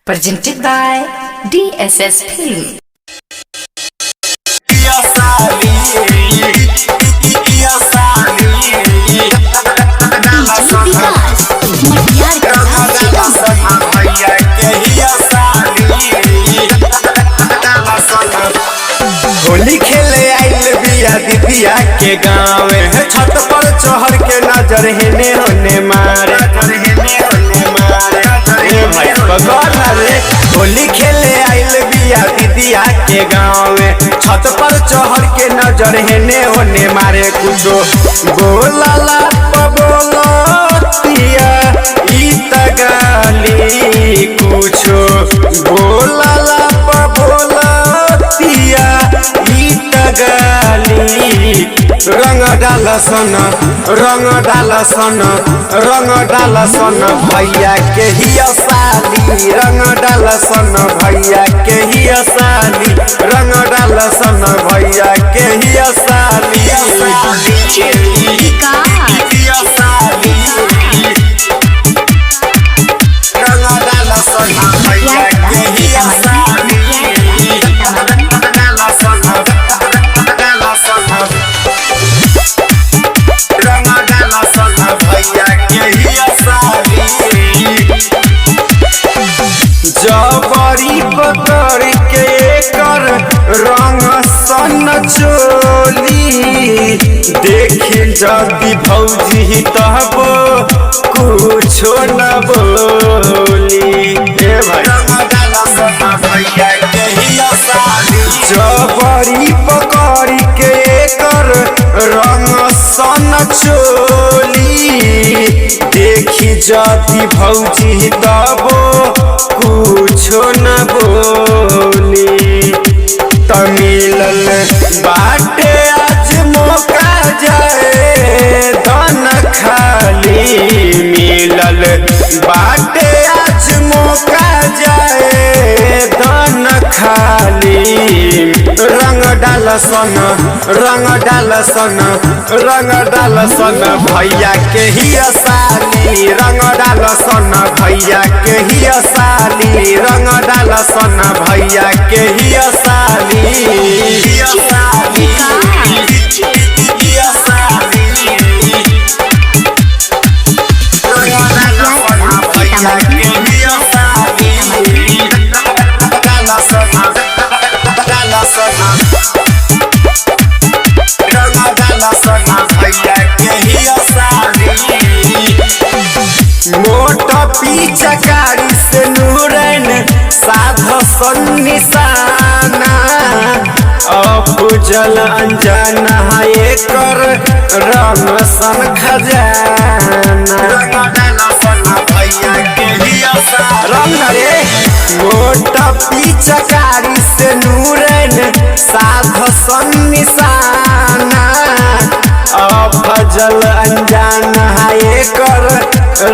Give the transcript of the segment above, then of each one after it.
Presented by DSS Film. Holi खेले आइल बिया दीदिया के गाँव छत पर चढ़ के नजर हेने होने मारे होली खेले आइल बिया दीदिया के गाँव छत पर चढ़ के नजर हेने होने मारे कुछो बोला बोलिया ई तगाली कुछो बोला रंग डाल सन भैया के हिया साली रंग डाल सन भैया के हिया साली रंग डाल सन भैया के हिया साली रंग डाल सन भैया के हिया साली जबरी पकड़ के कर रंग सन चोली देखी जदी भौजी तब कुछो न बोली जबरी पकड़ के कर रंग सन चोली देखी जदी भौजी तब कुछो न बोली तमिलल बाटे आज मौका जाए धन खाली मिलल बाटे आज मौका जाए धन खाली रंग डाल सन भैया के हिया साली रंग डाल सन भैया के हिया साली रंग डाल सन भैया के हिया साली मोटा पिचकारी से नूरन साध निशाना अफजल अनजाना है कर रंग सन खजाना रंग रे मोटा पिचकारी से नूरन साध निशाना अफजल अनजाना है कर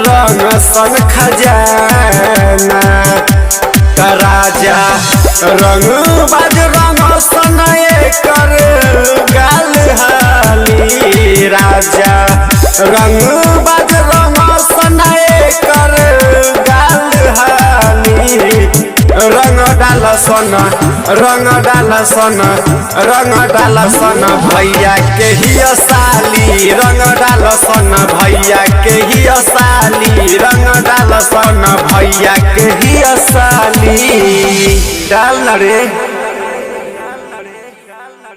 रंग सन खजाना राजा रंग बाज रंग सन कर गाल हाली राजा रंग बाज रंग सन कर गाल हाली रंग डाल सन भैया के हिया साली रंग डाल सन भैया के हिया साली रंग डाल सन भैया के हिया साली डाल रे।